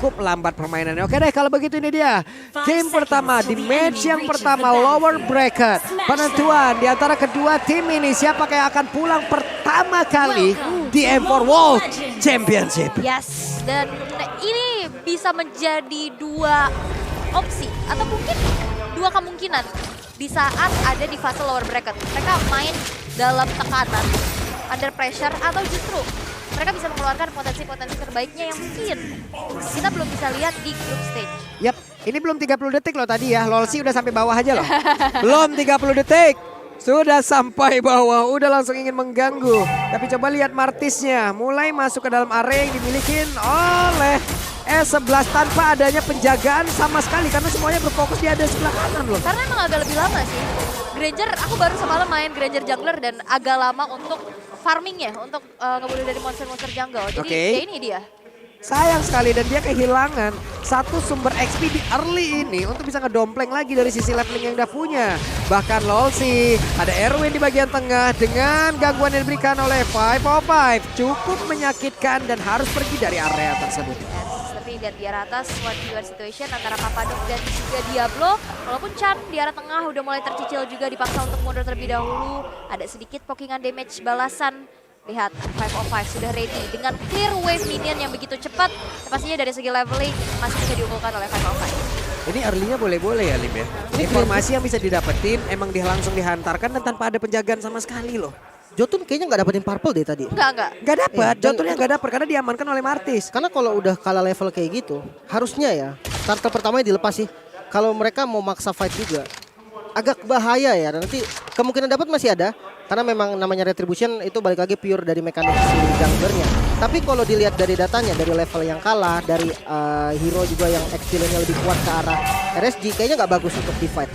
cukup lambat permainannya. Oke deh kalau begitu ini dia game pertama di match yang pertama lower bracket. Penentuan di antara kedua tim ini siapa yang akan pulang pertama kali di M4 World Championship. Yes, dan ini bisa menjadi dua opsi atau mungkin dua kemungkinan di saat ada di fase lower bracket. Mereka main dalam tekanan, under pressure, atau justru mereka bisa mengeluarkan potensi-potensi terbaiknya yang mungkin kita belum bisa lihat di group stage. Yap, ini belum 30 detik loh tadi ya. Lolsi udah sampai bawah aja loh. Belum 30 detik. Sudah sampai bawah, udah langsung ingin mengganggu. Tapi coba lihat Martisnya, mulai masuk ke dalam area yang dimiliki oleh S11 tanpa adanya penjagaan sama sekali. Karena semuanya berfokus di ada sebelah kanan loh. Karena emang agak lebih lama sih. Granger, aku baru semalam main Granger Jungler dan agak lama untuk farmingnya, untuk ngebunuh dari monster-monster jungle. Jadi ya ini dia. Sayang sekali dan dia kehilangan satu sumber XP di early ini untuk bisa ngedompleng lagi dari sisi leveling yang udah punya. Bahkan Lolsi, ada Erwin di bagian tengah dengan gangguan yang diberikan oleh 505. Cukup menyakitkan dan harus pergi dari area tersebut. Yes, tapi lihat di arah atas, one v one situation antara Papadok dan juga Diablo. Walaupun Chan di arah tengah udah mulai tercicil juga dipaksa untuk mundur terlebih dahulu. Ada sedikit pokingan damage balasan. Lihat, 505 sudah ready dengan clear wave minion yang begitu cepat. Pastinya dari segi leveling masih bisa diunggulkan oleh 505. Ini early-nya boleh-boleh ya Lim ya. Informasi yang bisa didapetin emang dia langsung dihantarkan dan tanpa ada penjagaan sama sekali loh. Jotun kayaknya nggak dapetin purple deh tadi. Enggak. Gak dapat, Iya, Jotunnya gak dapat karena diamankan oleh Martis. Karena kalau udah kalah level kayak gitu, harusnya ya starter pertamanya dilepas sih. Kalau mereka mau maksa fight juga, agak bahaya ya. Nanti kemungkinan dapat masih ada. Karena memang namanya retribution itu balik lagi pure dari mekanik si junglernya. Tapi kalau dilihat dari datanya, dari level yang kalah, dari hero juga yang XP-nya lebih kuat ke arah RSG, kayaknya nggak bagus untuk di fight.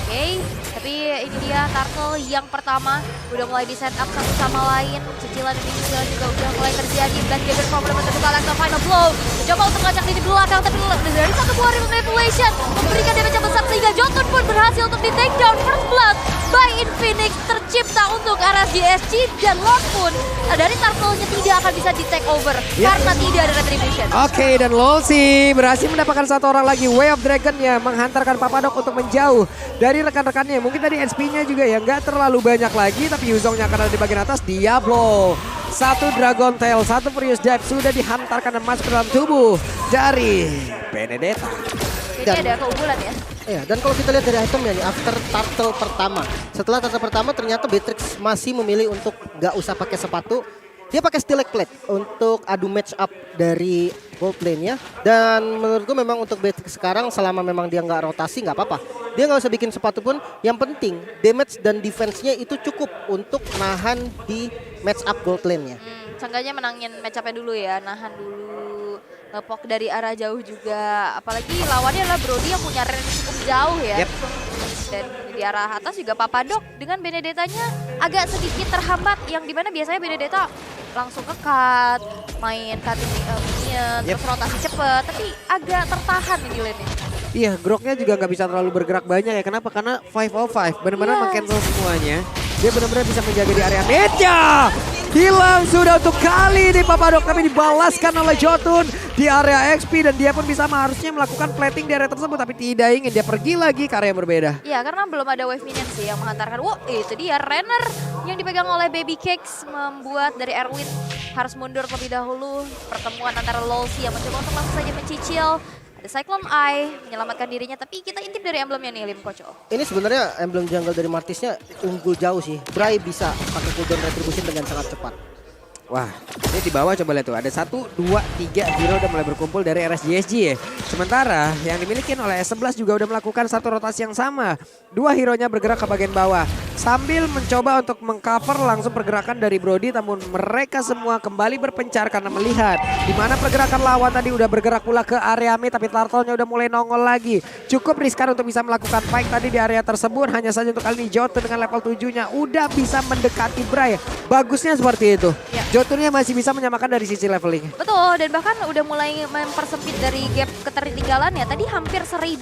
Oke, tapi ini dia Turtle yang pertama udah mulai di set up satu sama lain. Cicilan demi cicilan juga udah mulai terjadi. Black Jagger problem untuk ke final blow. Coba untuk ngajak di belakang, tapi dari satu buah manipulation memberikan damage yang besar sehingga Jotun pun berhasil untuk di take down. First blood by Infinix tercipta untuk RSGSG dan Lord pun dari Turtle-nya tidak akan bisa di take over karena tidak ada retribution. Oke, dan Lolsi berhasil mendapatkan satu orang lagi. Way of Dragon-nya menghantarkan Papadok untuk menjauh dari rekan-rekannya. Mungkin tadi SP-nya juga ya nggak terlalu banyak lagi, tapi Yuzongnya akan ada di bagian atas. Diablo, satu Dragon Tail, satu Furious Dive sudah dihantarkan dan masuk ke dalam tubuh dari Benedetta. Jadi ada keunggulan ya. Iya, dan kalau kita lihat dari itemnya nih, after turtle pertama. Setelah turtle pertama ternyata Beatrix masih memilih untuk gak usah pakai sepatu. Dia pakai Stilek Plate untuk adu match up dari gold lane-nya. Dan menurutku memang untuk Beatrix sekarang selama memang dia nggak rotasi nggak apa-apa. Dia nggak usah bikin sepatu pun. Yang penting damage dan defense-nya itu cukup untuk nahan di match up gold lane-nya. Seenggaknya menangin match up-nya dulu ya, nahan dulu. Ngepok dari arah jauh juga. Apalagi lawannya adalah Brody yang punya range cukup jauh ya. Dan di arah atas juga Papadok dengan Benedetta-nya agak sedikit terhambat. Yang dimana biasanya Benedetta langsung ke cut, main cutting minion, terus rotasi cepet. Tapi agak tertahan nih di lane-nya. Iya, Groknya juga nggak bisa terlalu bergerak banyak ya. Kenapa? Karena 505 benar-benar meng-cancel semuanya. Dia benar-benar bisa menjaga di area mid-nya. Hilang sudah untuk kali ini Papadok, tapi dibalaskan oleh Jotun di area XP dan dia pun bisa harusnya melakukan plating di area tersebut, tapi tidak ingin, dia pergi lagi ke area yang berbeda. Iya, karena belum ada wave minion sih yang menghantarkan. Wow, itu dia Renner yang dipegang oleh Baby Cakes membuat dari Erwin harus mundur terlebih dahulu. Pertemuan antara Lolsi yang mencoba untuk langsung saja mencicil. Ada Cyclone Eye menyelamatkan dirinya, tapi kita intip dari emblemnya nih Lim Koco. Ini sebenarnya emblem jungle dari Martisnya unggul jauh sih. Bray bisa pakai cooldown retribution dengan sangat cepat. Wah, ini di bawah coba lihat tuh. Ada 1, 2, 3 hero udah mulai berkumpul dari RSGSG ya. Sementara yang dimiliki oleh S11 juga udah melakukan satu rotasi yang sama. 2 hero-nya bergerak ke bagian bawah. Sambil mencoba untuk mengcover langsung pergerakan dari Brody. Namun mereka semua kembali berpencar karena melihat di mana pergerakan lawan tadi udah bergerak pula ke area mid. Tapi Turtle-nya udah mulai nongol lagi. Cukup riskan untuk bisa melakukan fight tadi di area tersebut. Hanya saja untuk kali ini Jotun dengan level 7-nya udah bisa mendekati Bray. Bagusnya seperti itu. Ya. Jotunnya masih bisa menyamakan dari sisi leveling. Betul, dan bahkan udah mulai mempersempit dari gap ketertinggalan ya. Tadi hampir 1000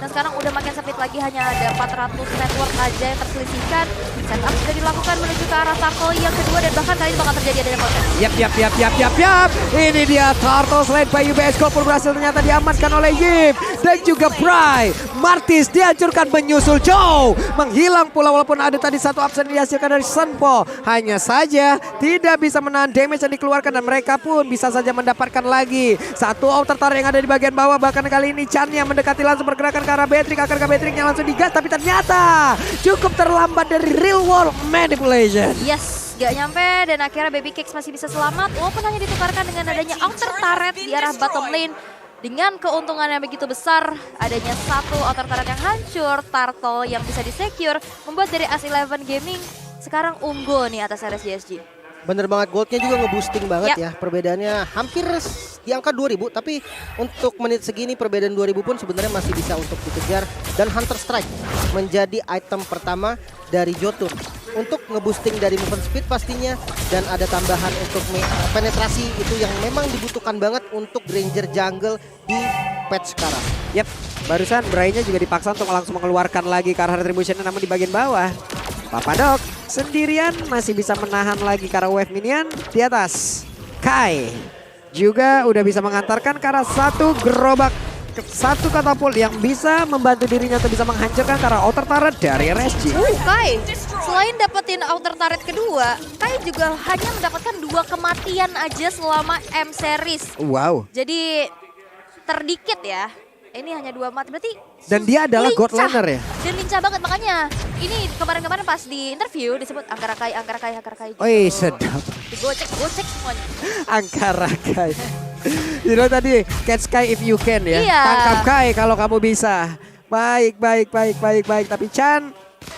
dan sekarang udah makin sempit lagi, hanya ada 400 network aja yang terselisih didapatkan. Setup sudah dilakukan menuju ke arah tackle yang kedua dan bahkan kali ini bakal terjadi adanya konten. Yap. Ini dia Turtle Slide by UBS Gold pun berhasil ternyata diamankan oleh Yip. Dan juga Bray. Martis dihancurkan menyusul Joe. Menghilang pula walaupun ada tadi satu absen dihasilkan dari Senpo. Hanya saja tidak bisa menahan damage yang dikeluarkan dan mereka pun bisa saja mendapatkan lagi satu outer turret yang ada di bagian bawah. Bahkan kali ini Chan yang mendekati langsung pergerakan ke arah Beatrix. Akankah Beatrixnya langsung digas tapi ternyata cukup terlambat dari real world manipulation. Yes, gak nyampe dan akhirnya Baby Cakes masih bisa selamat walaupun hanya ditukarkan dengan adanya outer turret di arah bottom lane. Dengan keuntungan yang begitu besar, adanya satu outer turret yang hancur, Turtle yang bisa disecure, membuat dari As11 Gaming sekarang unggul nih atas RSJSG. Bener banget, goldnya juga ngeboosting banget ya. Perbedaannya hampir di angka 2000, tapi untuk menit segini perbedaan 2000 pun sebenarnya masih bisa untuk dikejar. Dan Hunter Strike menjadi item pertama dari Jotun untuk ngeboosting dari movement speed pastinya, dan ada tambahan untuk penetrasi itu yang memang dibutuhkan banget untuk Ranger jungle di patch sekarang. Yap, barusan Bray-nya juga dipaksa untuk langsung mengeluarkan lagi ke arah retribution namun di bagian bawah. Papadok sendirian masih bisa menahan lagi ke arah wave minion di atas. Kai juga udah bisa mengantarkan ke arah satu gerobak, satu katapult yang bisa membantu dirinya untuk bisa menghancurkan ke arah outer turret dari RSG. Kai, selain dapetin outer turret kedua, Kai juga hanya mendapatkan 2 kematian aja selama M-Series. Wow. Jadi terdikit ya. Ini hanya 2 mati, berarti dan dia adalah god lincah. laner ya? Dan lincah banget, makanya ini kemarin-kemarin pas di interview disebut Angkara Kai gitu. Oi sedap. Digocek semuanya. Angkara Kai. You know tadi catch Kai if you can ya. Iya. Tangkap Kai kalau kamu bisa. Baik. Tapi Chan,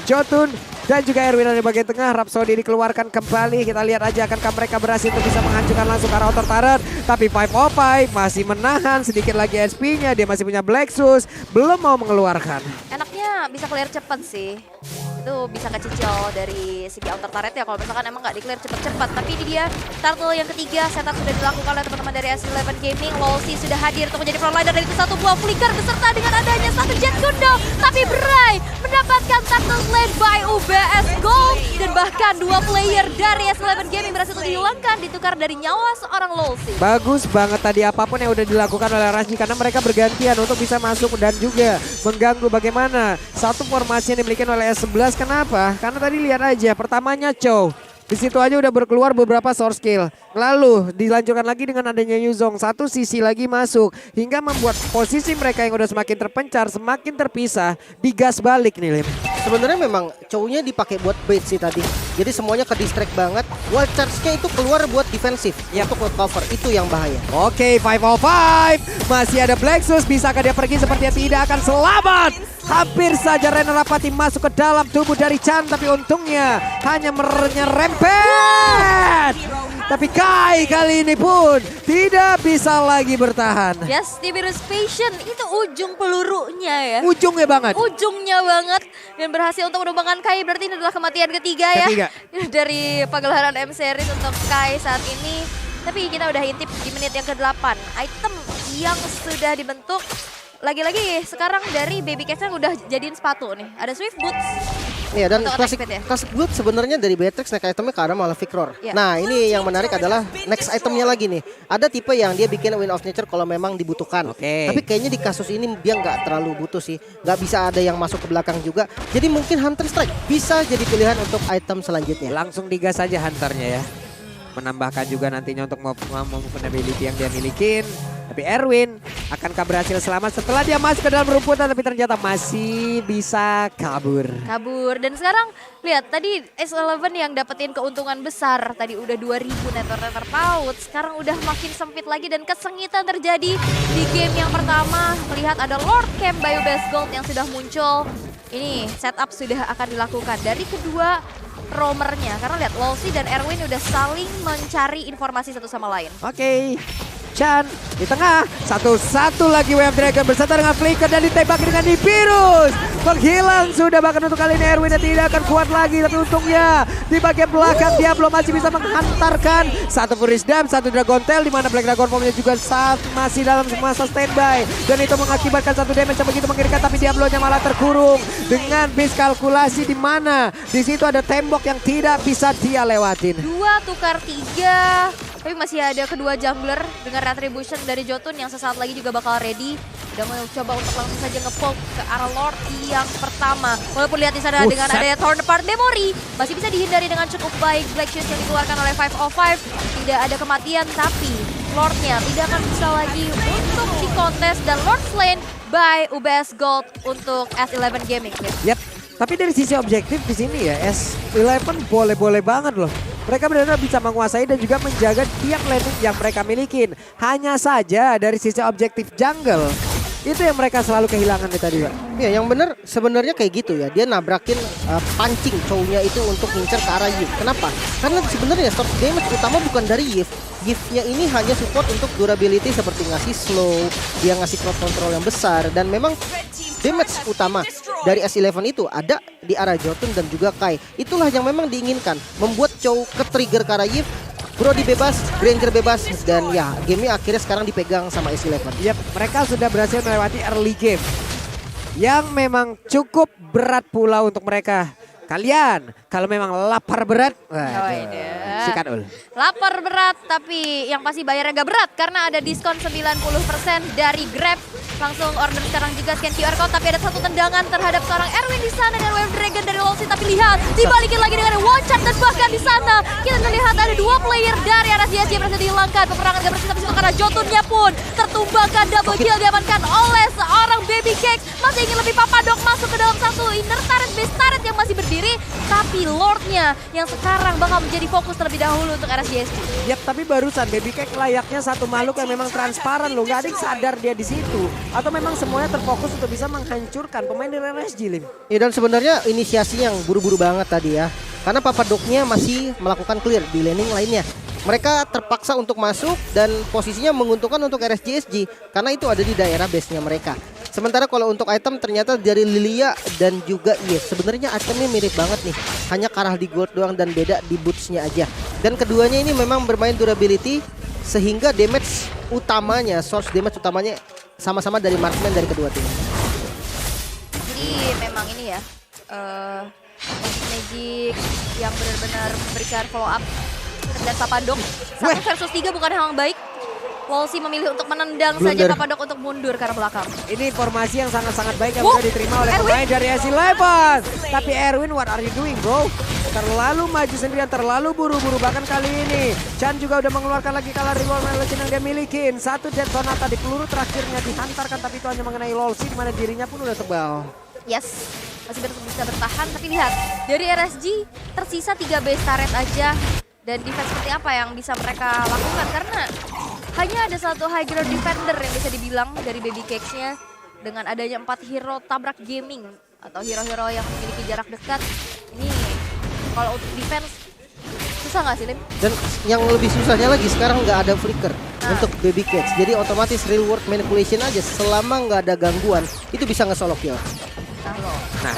Jotun dan juga Erwin di bagian tengah. Rhapsody dikeluarkan kembali. Kita lihat aja akankah mereka berhasil untuk bisa menghancurkan langsung ke arah outer turret. Tapi 505 masih menahan sedikit lagi SP-nya. Dia masih punya Black Sus. Belum mau mengeluarkan. Enaknya bisa clear cepet sih. Itu bisa kecicil dari segi outer turret ya kalau misalkan emang nggak di-clear cepet-cepet. Tapi ini dia Turtle yang ketiga, setup sudah dilakukan oleh teman-teman dari S11 Gaming. Lolsi sudah hadir untuk menjadi frontliner dari itu satu buah flicker beserta dengan adanya satu jet kundo. Tapi Bray mendapatkan Turtle Slade by UBS Gold. Dan bahkan 2 player dari S11 Gaming berhasil untuk dihilangkan, ditukar dari nyawa seorang Lolsi. Bagus banget tadi apapun yang udah dilakukan oleh Rasji karena mereka bergantian untuk bisa masuk dan juga mengganggu bagaimana satu formasi yang dimiliki oleh S11. Kenapa? Karena tadi lihat aja pertamanya Chow. Di situ aja udah berkeluar beberapa source skill. Lalu dilanjutkan lagi dengan adanya Yuzong. Satu sisi lagi masuk. Hingga membuat posisi mereka yang udah semakin terpencar, semakin terpisah. Digas balik nih Lim. Sebenarnya memang cowoknya dipakai buat bait sih tadi. Jadi semuanya ke distract banget. Wild charge-nya itu keluar buat defensif. Untuk cover. Itu yang bahaya. Oke, 505. Masih ada Black Sus. Bisakah dia pergi sepertinya tidak akan selamat. Hampir saja Rena Rapati masuk ke dalam tubuh dari Chan. Tapi untungnya hanya menyerempet. Tapi Kai kali ini pun tidak bisa lagi bertahan. Yes, Tiberius Passion itu ujung pelurunya ya. Ujungnya banget. Ujungnya banget. Dan berhasil untuk menumbangkan Kai, berarti ini adalah kematian ketiga ya. Dari pagelaran M-Series untuk Kai saat ini. Tapi kita udah intip di menit yang ke-8. Item yang sudah dibentuk. Lagi-lagi sekarang dari Baby Cakes udah jadiin sepatu nih. Ada Swift Boots. Iya, dan untuk classic attack speed ya. classic boot sebenarnya dari Beatrix naik itemnya ke arah malah Victor. Iya. Nah ini yang menarik adalah next itemnya lagi nih. Ada tipe yang dia bikin Wind of Nature kalau memang dibutuhkan. Oke. Tapi kayaknya di kasus ini dia nggak terlalu butuh sih. Nggak bisa ada yang masuk ke belakang juga. Jadi mungkin Hunter Strike bisa jadi pilihan untuk item selanjutnya. Langsung digas saja Hunternya ya. Menambahkan juga nantinya untuk movement ability yang dia milikin. Tapi Erwin akankah berhasil selamat setelah dia masuk ke dalam rumputan tapi ternyata masih bisa kabur. Dan sekarang lihat tadi S11 yang dapetin keuntungan besar. Tadi udah 2000 network paut. Sekarang udah makin sempit lagi dan kesengitan terjadi di game yang pertama. Melihat ada Lord Camp by UBS Gold yang sudah muncul. Ini setup sudah akan dilakukan dari kedua roamernya. Karena lihat Lolsi dan Erwin udah saling mencari informasi satu sama lain. Oke. Chan di tengah. Satu lagi Wave Dragon bersama dengan Flicker dan ditembak dengan Nibirus. Menghilang sudah, bahkan untuk kali ini Erwin tidak akan kuat lagi. Tapi untungnya di bagian belakang Diablo masih bisa menghantarkan satu Furious Dam, satu Dragon Tail, di mana Black Dragon Formnya juga masih dalam masa standby. Dan itu mengakibatkan satu damage yang begitu mengerikan, tapi Diablo-nya malah terkurung dengan base kalkulasi di mana di situ ada tembok yang tidak bisa dia lewatin. 2 tukar 3. Tapi masih ada kedua jungler dengan Retribution dari Jotun yang sesaat lagi juga bakal ready. Udah mau coba untuk langsung saja nge-poke ke arah Lord yang pertama. Walaupun lihat di sana dengan adanya Torn Apart Memory, masih bisa dihindari dengan cukup baik. Black Shoes yang dikeluarkan oleh 505. Tidak ada kematian, tapi Lordnya tidak akan bisa lagi untuk dikontes. Dan Lord Slain by UBS Gold untuk S11 Gaming. Yap. Tapi dari sisi objektif di sini ya, S11 boleh-boleh banget loh. Mereka benar-benar bisa menguasai dan juga menjaga tiap laning yang mereka milikin. Hanya saja dari sisi objektif jungle, itu yang mereka selalu kehilangan dari tadi, Pak. Ya, yang benar sebenarnya kayak gitu ya. Dia nabrakin pancing Chow-nya itu untuk ngincer ke arah Yif. Kenapa? Karena sebenarnya source damage utama bukan dari Yif. Yif-nya ini hanya support untuk durability seperti ngasih slow, dia ngasih crowd control yang besar, dan memang damage utama dari S11 itu ada di arah Jotun dan juga Kai. Itulah yang memang diinginkan, membuat Chow ke-trigger ke arah Yif. Brody bebas, Granger bebas, dan ya gamenya akhirnya sekarang dipegang sama S11. Yap, mereka sudah berhasil melewati early game yang memang cukup berat pula untuk mereka. Kalian kalau memang lapar berat, sikat ul. Lapar berat, tapi yang pasti bayarnya gak berat karena ada diskon 90% dari Grab. Langsung order sekarang juga, scan QR code, tapi ada satu tendangan terhadap seorang Erwin di sana dan Wave Dragon dari Lolsi, tapi lihat dibalikin lagi dengan one shot, dan bahkan di sana kita melihat ada 2 player dari arah CSG berhasil dihilangkan. Peperangan gak bersih, tapi karena Jotunnya pun tertumbangkan, double kill diamankan oleh seorang Baby Cake. Masih ingin lebih, Papadok masuk ke dalam satu inner turret, base turret yang masih berdiri, tapi Lordnya yang sekarang bakal menjadi fokus terlebih dahulu untuk arah CSG. Yap, tapi barusan Baby Cake layaknya satu makhluk yang memang transparan loh. Gak ada yang sadar dia di situ. Atau memang semuanya terfokus untuk bisa menghancurkan pemain dari RSG, Lim. Ya, dan sebenarnya inisiasi yang buru-buru banget tadi ya. Karena Papadoknya masih melakukan clear di laning lainnya. Mereka terpaksa untuk masuk dan posisinya menguntungkan untuk RSGSG. Karena itu ada di daerah base-nya mereka. Sementara kalau untuk item ternyata dari Lilia dan juga Yes. Sebenarnya itemnya mirip banget nih. Hanya kalah di gold doang dan beda di boots-nya aja. Dan keduanya ini memang bermain durability. Sehingga damage utamanya, source damage utamanya sama-sama dari marksman dari kedua tim. Jadi memang ini ya, Magic yang benar-benar memberikan follow up dan Papadok. 1 versus 3 bukan hal yang baik. Wolsey memilih untuk menendang saja Papadok untuk mundur ke arah belakang. Ini informasi yang sangat-sangat baik yang sudah diterima oleh pemain dari S11. Tapi Erwin, what are you doing, bro? Terlalu maju sendirian, terlalu buru-buru. Bahkan kali ini Chan juga udah mengeluarkan lagi kalah revolver legend yang dia milikin. Satu Dead Sonata di peluru terakhirnya dihantarkan, tapi itu hanya mengenai Lolsi, di mana dirinya pun udah tebal. Yes, masih bisa bertahan, tapi lihat dari RSG tersisa 3 base turret aja. Dan defense seperti apa yang bisa mereka lakukan, karena hanya ada satu high ground defender yang bisa dibilang dari Baby Cakes-nya. Dengan adanya 4 hero tabrak gaming atau hero-hero yang memiliki jarak dekat, ini kalau untuk defense susah nggak sih, Lim? Dan yang lebih susahnya lagi sekarang nggak ada flicker untuk Baby Cats. Jadi otomatis real world manipulation aja, selama nggak ada gangguan itu bisa nge-solo kill. Nah,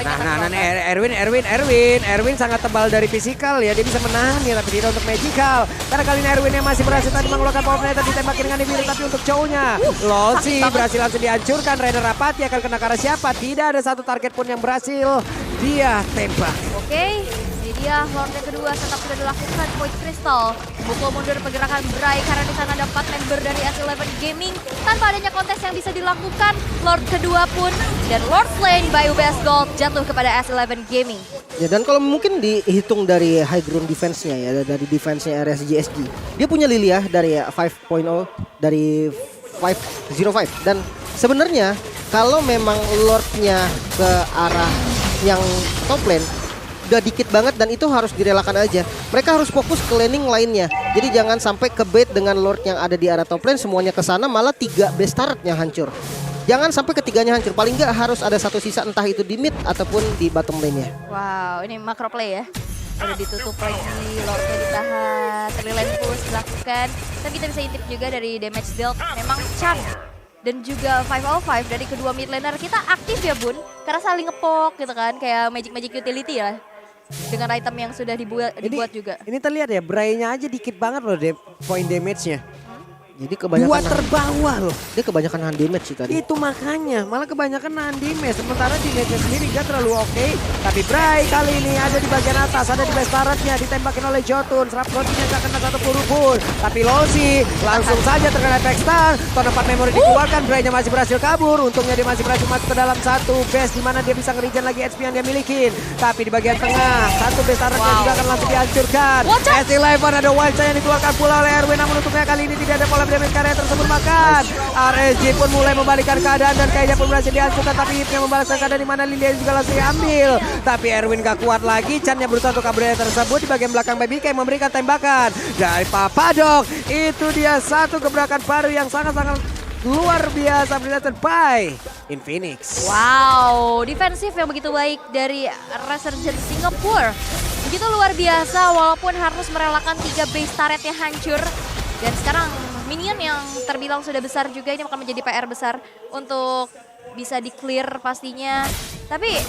Erwin sangat tebal dari fisikal ya, dia bisa menahan ya, tapi tidak untuk magical. Karena kali ini Erwin yang masih berhasil tadi mengeluarkan power play, ditembak dengan Nibiru, tapi untuk Chow-nya Lolsi berhasil langsung dihancurkan. Rainer Rapati akan kena ke arah siapa? Tidak ada satu target pun yang berhasil dia tembak. Oke, ini dia Lord yang kedua tetap sudah dilakukan. Void Crystal pukul mundur pergerakan Bray karena di sana ada 4 member dari S11 Gaming. Tanpa adanya kontes yang bisa dilakukan, Lord kedua pun dan Lord Slain by UBS Gold jatuh kepada S11 Gaming. Ya, dan kalau mungkin dihitung dari high ground defense-nya ya, dari defense-nya RSGSG, dia punya Lilia dari 5.0 dari 505. Dan sebenarnya kalau memang Lord-nya ke arah yang top lane udah dikit banget, dan itu harus direlakan aja. Mereka harus fokus ke laning lainnya. Jadi jangan sampai kebait dengan Lord yang ada di arah top lane, semuanya ke sana malah 3 base turretnya hancur. Jangan sampai ketiganya hancur. Paling nggak harus ada satu sisa, entah itu di mid ataupun di bottom lane-nya. Wow, ini macro play ya. Udah ditutup lagi, Lordnya ditahan, Trillian push dilakukan. Dan kita bisa intip juga dari damage dealt, memang Chan dan juga 505 dari kedua mid laner kita aktif ya Bun. Karena saling ngepok gitu kan, kayak magic utility ya. Dengan item yang sudah dibuat juga. Ini terlihat ya, Bray-nya aja dikit banget loh point damage-nya. Jadi kebanyakan Dua terbawah loh. dia kebanyakan nahan damage sih tadi. Itu makanya, malah kebanyakan nahan damage. Sementara di net sendiri gak terlalu oke. Tapi Bray kali ini ada di bagian atas, ada di base turretnya, ditembakin oleh Jotun. Serap Jotun gak kena satu peluru pun. Tapi Losi langsung saja terkena efek stun. Ton 4 memori dikeluarkan, Bray-nya masih berhasil kabur. Untungnya dia masih berhasil masuk ke dalam satu base, dimana dia bisa ngerigen lagi HP yang dia milikin. Tapi di bagian tengah, satu base turretnya juga akan langsung dihancurkan. S11 ada wild yang dikeluarkan pula oleh Erwin, namun untungnya kali ini tidak ada pola damage karya tersebut, maka RSG pun mulai membalikkan keadaan dan kayaknya pun berhasil dihancurkan, tapi Hipnya membalaskan keadaan di mana Lilian juga langsung diambil. Tapi Erwin gak kuat lagi, Chan-nya berusaha untuk kabur dari tersebut. Di bagian belakang Baby K memberikan tembakan dari Papadok. Itu dia satu gebrakan baru yang sangat-sangat luar biasa related by Infinix. Wow, defensif yang begitu baik dari Resurgence Singapore. Begitu luar biasa walaupun harus merelakan 3 base turretnya hancur. Dan sekarang minion yang terbilang sudah besar juga ini akan menjadi PR besar untuk bisa di-clear pastinya. Tapi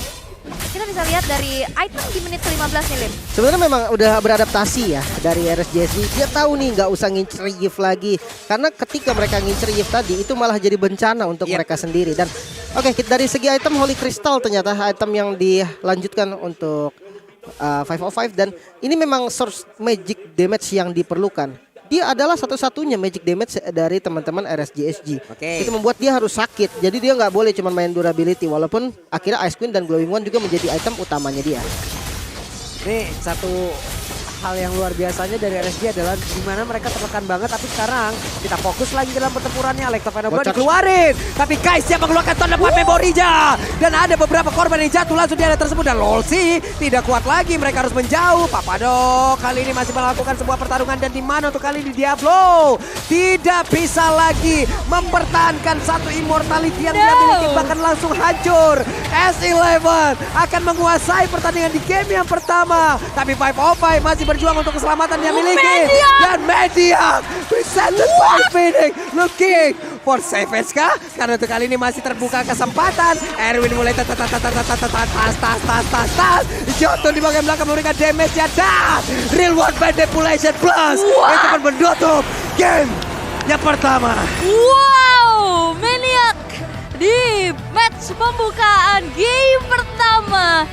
kita bisa lihat dari item di menit ke-15 nih Lim. Sebenarnya memang udah beradaptasi ya dari RSGSG. Dia tahu nih nggak usah ngincer Yif lagi. Karena ketika mereka ngincer Yif tadi itu malah jadi bencana untuk mereka sendiri. Dan oke, dari segi item Holy Crystal ternyata item yang dilanjutkan untuk 505. Dan ini memang source magic damage yang diperlukan. Dia adalah satu-satunya magic damage dari teman-teman RSGSG. Itu membuat dia harus sakit. Jadi dia nggak boleh cuma main durability. Walaupun akhirnya Ice Queen dan Glowing One juga menjadi item utamanya dia. Ini satu hal yang luar biasanya dari RSG adalah dimana mereka tertekan banget, tapi sekarang kita fokus lagi dalam pertempurannya. Alexa Fenomenal dikeluarin, tapi guys siap mengeluarkan ton 4 memorinya, dan ada beberapa korban yang jatuh langsung di area tersebut, dan Lolsi tidak kuat lagi, mereka harus menjauh. Papadok kali ini masih melakukan sebuah pertarungan, dan di mana untuk kali ini Diablo tidak bisa lagi mempertahankan satu immortality yang dia miliki, bahkan langsung hancur. S11 akan menguasai pertandingan di game yang pertama, tapi 505 masih berjuang untuk keselamatan yang miliki. Dan Mediac presented by Phoenix looking for savage kah? Karena untuk kali ini masih terbuka kesempatan. Erwin mulai tas. Jotun di bagian belakang memberikan damage ya, dan real world manipulation plus itu pun menutup game yang pertama. Wow, Maniac di match pembukaan game pertama